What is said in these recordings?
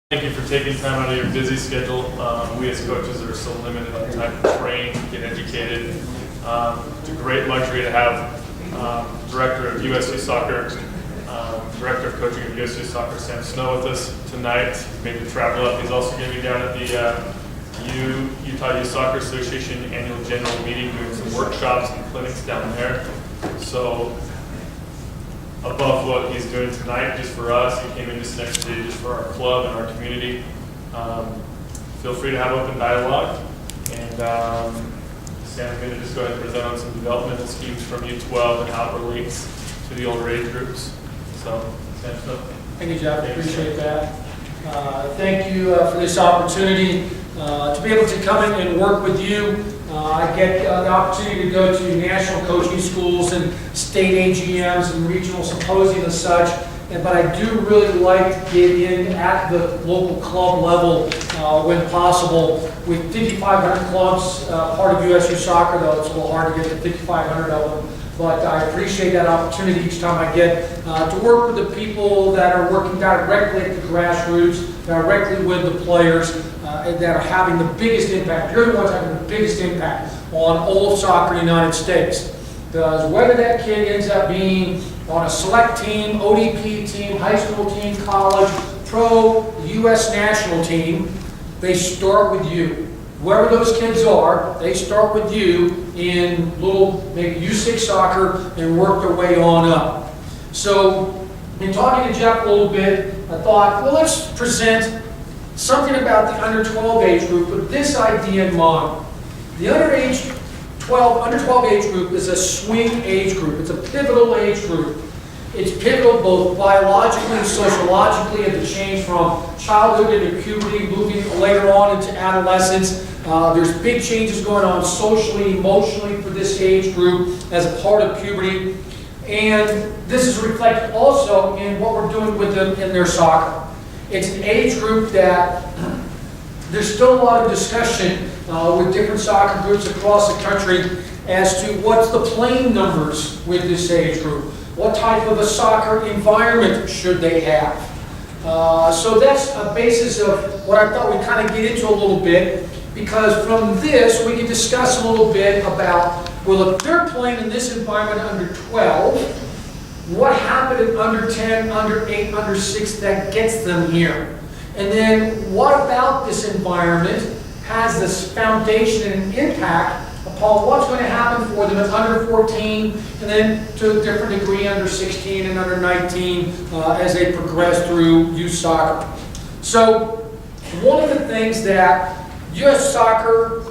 Thank you for taking time out of your busy schedule. We as coaches are so limited on time to train, get educated. It's a great luxury to have Director of USU Soccer, Director of Coaching of USU Soccer, Sam Snow, with us tonight. He made the travel up. He's also going to be down at the Utah Youth Soccer Association annual general meeting, doing some workshops and clinics down there. So above what he's doing tonight, just for us, he came in just next day just for our club and our community. Feel free to have open dialogue. And Sam's going to just go ahead and present on some developmental schemes from u12 and how it relates to the older age groups. So, Sam, thank you, Jeff. Appreciate that. Thank you for this opportunity to be able to come in and work with you. I get the opportunity to go to national coaching schools and state AGMs and regional symposiums and such, but I do really like to get in at the local club level when possible. With 5,500 clubs, part of USU Soccer, though it's a little hard to get to 5,500 of them, but I appreciate that opportunity each time I get to work with the people that are working directly at the grassroots, directly with the players, that are having the biggest impact. You're the ones having the biggest impact on all of soccer in the United States. Because whether that kid ends up being on a select team, ODP team, high school team, college, pro, U.S. national team, they start with you. Whoever those kids are, they start with you in little, maybe U6 soccer and work their way on up. So, in talking to Jeff a little bit, I thought, well, let's present something about the under 12 age group with this idea in mind. The under 12 age group is a swing age group. It's a pivotal age group. It's pivotal both biologically and sociologically at the change from childhood into puberty, moving later on into adolescence. There's big changes going on socially, emotionally for this age group as a part of puberty. And this is reflected also in what we're doing with them in their soccer. It's an age group that there's still a lot of discussion with different soccer groups across the country as to what's the playing numbers with this age group. What type of a soccer environment should they have? So that's a basis of what I thought we'd kind of get into a little bit, because from this we can discuss a little bit about, well, if they're playing in this environment under 12, what happened in under 10, under 8, under 6 that gets them here? And then what about this environment has this foundation and impact upon what's going to happen for them at under 14 and then to a different degree under 16 and under 19 as they progress through youth soccer. So one of the things that US Soccer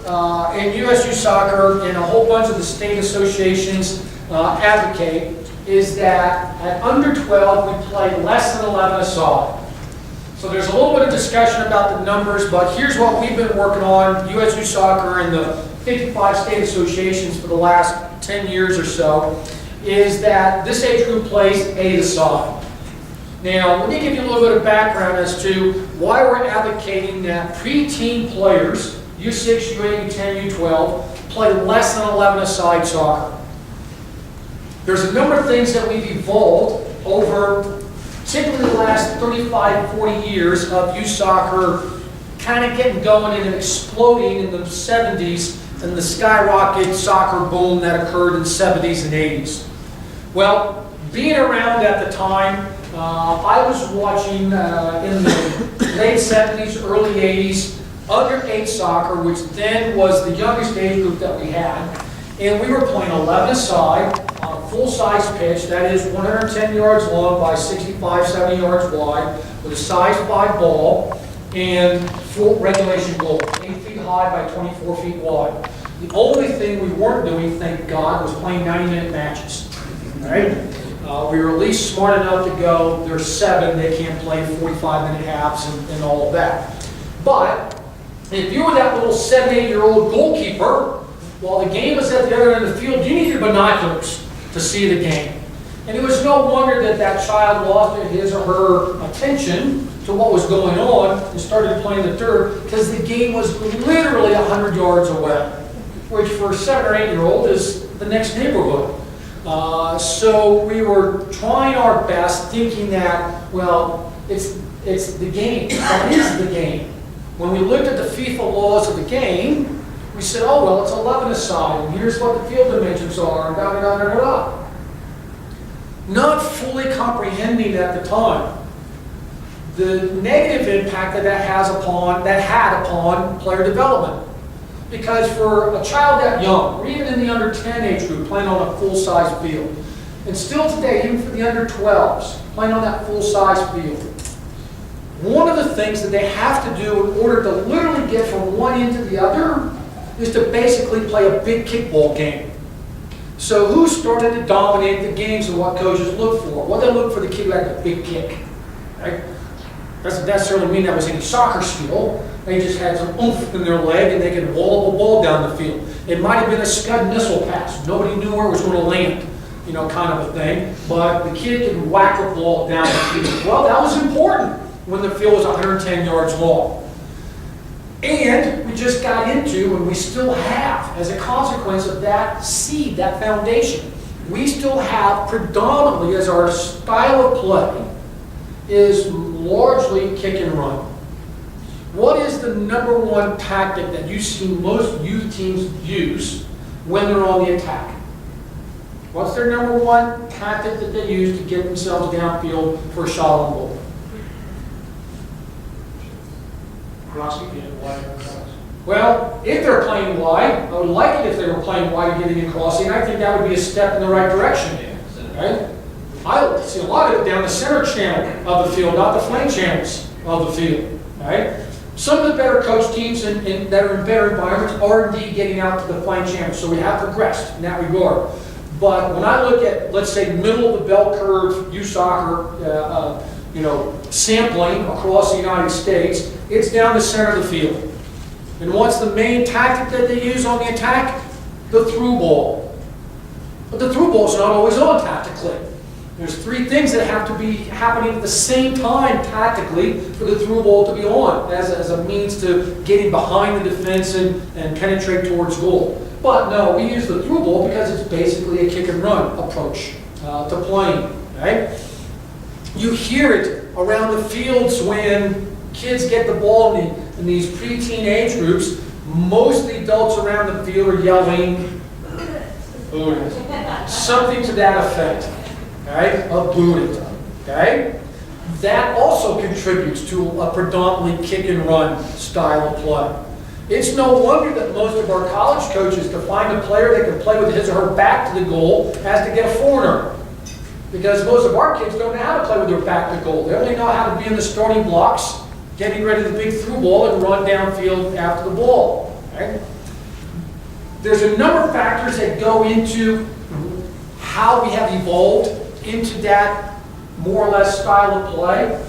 and USU Soccer and a whole bunch of the state associations advocate is that at under 12 we play less than 11 aside. So there's a little bit of discussion about the numbers, but here's what we've been working on, USU Soccer and the 55 state associations for the last 10 years or so, is that this age group plays 8 aside. Now, let me give you a little bit of background as to why we're advocating that pre-teen players, U6, U8, U10, U12, play less than 11 aside soccer. There's a number of things that we've evolved over typically the last 35, 40 years of youth soccer kind of getting going and exploding in the 70s and the skyrocket soccer boom that occurred in the 70s and 80s. Well, being around at the time, I was watching in the late 70s, early 80s, under 8 soccer, which then was the youngest age group that we had. And we were playing 11 aside on a full-size pitch, that is 110 yards long by 65, 70 yards wide, with a size 5 ball and full regulation goal, 8 feet high by 24 feet wide. The only thing we weren't doing, thank God, was playing 90-minute matches. Right? We were at least smart enough to go, there's 7, they can't play 45-minute halves and all of that. But if you were that little 7, 8-year-old goalkeeper, while the game was at the other end of the field, you needed binoculars to see the game. And it was no wonder that that child lost his or her attention to what was going on and started playing the dirt, because the game was literally 100 yards away, which for a 7 or 8-year-old is the next neighborhood. So we were trying our best, thinking that, well, it's It's the game. That is the game. When we looked at the FIFA laws of the game, we said, oh, well, it's 11-a-side, and here's what the field dimensions are, and da-da-da-da-da. Not fully comprehending at the time the negative impact that had upon player development. Because for a child that young, or even in the under 10 age group, playing on a full-size field, and still today, even for the under 12s, playing on that full-size field, one of the things that they have to do in order to literally get from one end to the other is to basically play a big kickball game. So who started to dominate the games and what coaches look for? Well, they look for the kid who had a big kick. Right? Doesn't necessarily mean that was any soccer skill. They just had some oomph in their leg and they could wall the ball down the field. It might have been a Scud missile pass. Nobody knew where it was going to land, you know, kind of a thing. But the kid could whack a ball down the field. Well, that was important when the field was 110 yards long. And we just got into, and we still have, as a consequence of that seed, that foundation, we still have predominantly as our style of play is largely kick and run. What is the number one tactic that you see most youth teams use when they're on the attack? What's their number one tactic that they use to get themselves downfield for a shot on goal? Well, if they're playing wide, I would like it if they were playing wide and getting in crossing. I think that would be a step in the right direction. Right? I see a lot of it down the center channel of the field, not the flank channels of the field. Right? Some of the better coached teams that are in better environments are indeed getting out to the flank channels, so we have progressed in that regard. But when I look at, let's say, middle of the bell curve, U-soccer, sampling across the United States, it's down the center of the field. And what's the main tactic that they use on the attack? The through ball. But the through ball is not always on tactically. There's three things that have to be happening at the same time tactically for the through ball to be on as a means to getting behind the defense and penetrate towards goal. But no, we use the through ball because it's basically a kick and run approach to playing. Right? You hear it around the fields when kids get the ball in these preteen age groups. Most of the adults around the field are yelling, "Boo it." Something to that effect. Right? A boo it. Okay? That also contributes to a predominantly kick and run style of play. It's no wonder that most of our college coaches, to find a player that can play with his or her back to the goal, has to get a foreigner. Because most of our kids don't know how to play with their back to goal. They only know how to be in the starting blocks, getting ready to the big through ball and run downfield after the ball. Okay? There's a number of factors that go into how we have evolved into that more or less style of play.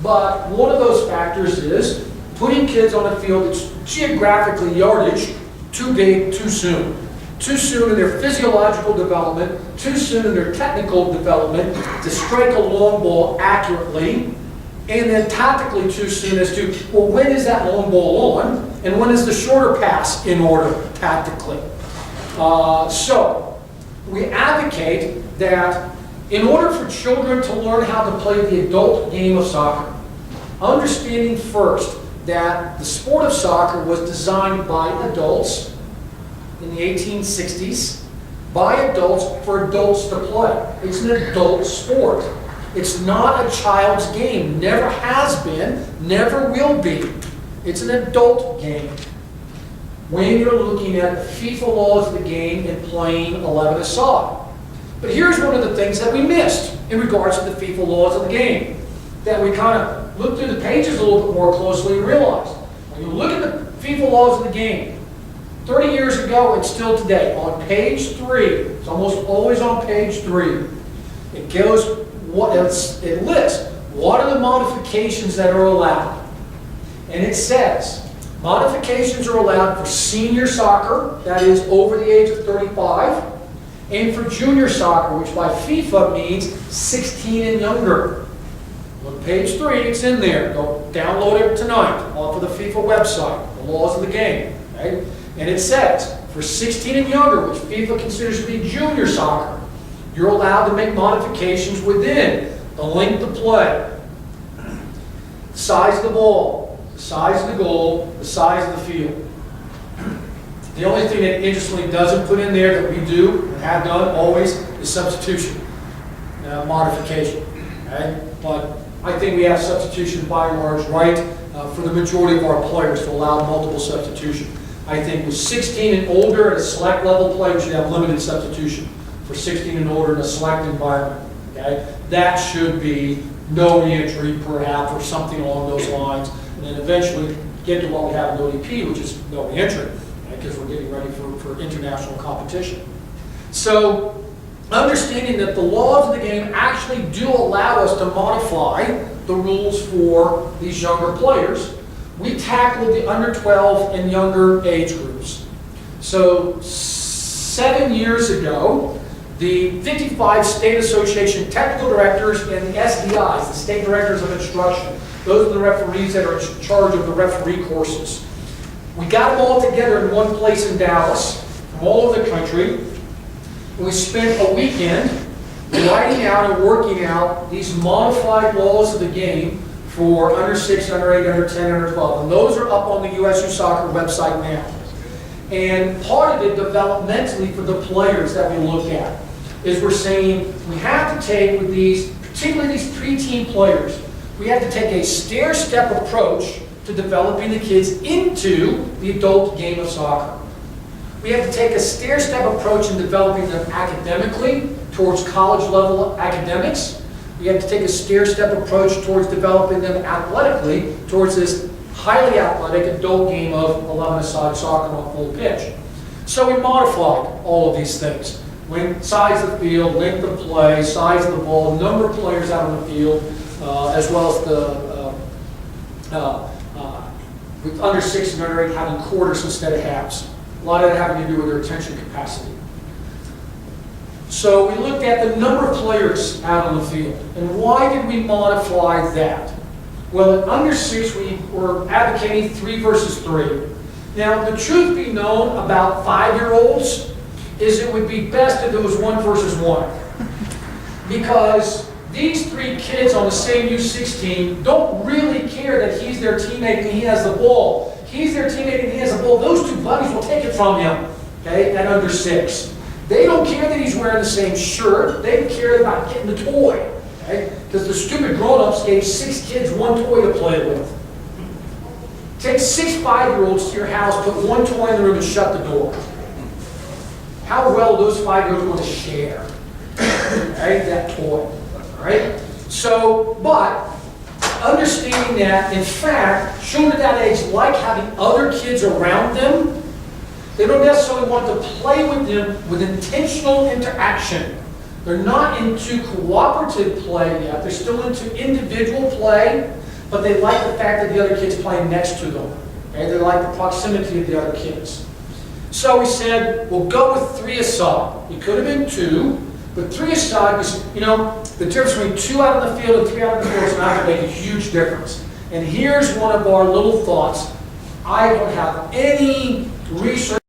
But one of those factors is putting kids on a field that's geographically yardage too big, too soon. Too soon in their physiological development, too soon in their technical development to strike a long ball accurately, and then tactically too soon as to, well, when is that long ball on, and when is the shorter pass in order tactically? So we advocate that in order for children to learn how to play the adult game of soccer, understanding first that the sport of soccer was designed by adults in the 1860s, by adults for adults to play. It's an adult sport. It's not a child's game. Never has been, never will be. It's an adult game. When you're looking at the FIFA laws of the game and playing 11-a-side. But here's one of the things that we missed in regards to the FIFA laws of the game. That we kind of looked through the pages a little bit more closely and realized. When you look at the FIFA laws of the game, 30 years ago and still today, on page 3, it's almost always on page 3, it lists what are the modifications that are allowed. And it says, modifications are allowed for senior soccer, that is over the age of 35, and for junior soccer, which by FIFA means 16 and younger. Look, page 3, it's in there. Go download it tonight off of the FIFA website, the laws of the game. Right? And it says, for 16 and younger, which FIFA considers to be junior soccer, you're allowed to make modifications within the length of play. The size of the ball, the size of the goal, the size of the field. The only thing that interestingly doesn't put in there that we do and have done always is substitution, modification. Okay? But I think we have substitution by and large right for the majority of our players to allow multiple substitution. I think with 16 and older at a select level play, we should have limited substitution for 16 and older in a select environment. Okay? That should be no re-entry perhaps or something along those lines, and then eventually get to what we have in ODP, which is no re-entry, because we're getting ready for international competition. So understanding that the laws of the game actually do allow us to modify the rules for these younger players, we tackled the under 12 and younger age groups. So 7 years ago, the 55 State Association Technical Directors and the SDIs, the State Directors of Instruction, those are the referees that are in charge of the referee courses. We got them all together in one place in Dallas, from all over the country. And we spent a weekend writing out and working out these modified laws of the game for under 6, under 8, under 10, under 12. And those are up on the USU Soccer website now. And part of it developmentally for the players that we look at is we're saying we have to take with these, particularly these preteen players, we have to take a stair-step approach to developing the kids into the adult game of soccer. We have to take a stair-step approach in developing them academically towards college level academics. We have to take a stair-step approach towards developing them athletically towards this highly athletic adult game of 11-a-side soccer on full pitch. So we modified all of these things. Size of the field, length of play, size of the ball, number of players out on the field, as well as the with under 6 and under 8 having quarters instead of halves. A lot of that having to do with their attention capacity. So we looked at the number of players out on the field. And why did we modify that? Well, at under 6, we were advocating 3 versus 3. Now, the truth be known about 5-year-olds is it would be best if it was 1 versus 1. Because these 3 kids on the same U16 don't really care that he's their teammate and he has the ball. He's their teammate and he has the ball. Those 2 buddies will take it from him, okay, at under 6. They don't care that he's wearing the same shirt. They care about getting the toy, okay? Because the stupid grown-ups gave 6 kids 1 toy to play with. Take 6 5-year-olds to your house, put 1 toy in the room and shut the door. How well those 5-year-olds want to share, right, that toy, all right? So, but understanding that, in fact, children at that age like having other kids around them. They don't necessarily want to play with them with intentional interaction. They're not into cooperative play yet. They're still into individual play, but they like the fact that the other kid's playing next to them. Okay? They like the proximity of the other kids. So we said, we'll go with 3-a-side. It could have been 2, but 3-a-side was, you know, the difference between 2 out on the field and 3 out on the field is not going to make a huge difference. And here's one of our little thoughts. I don't have any research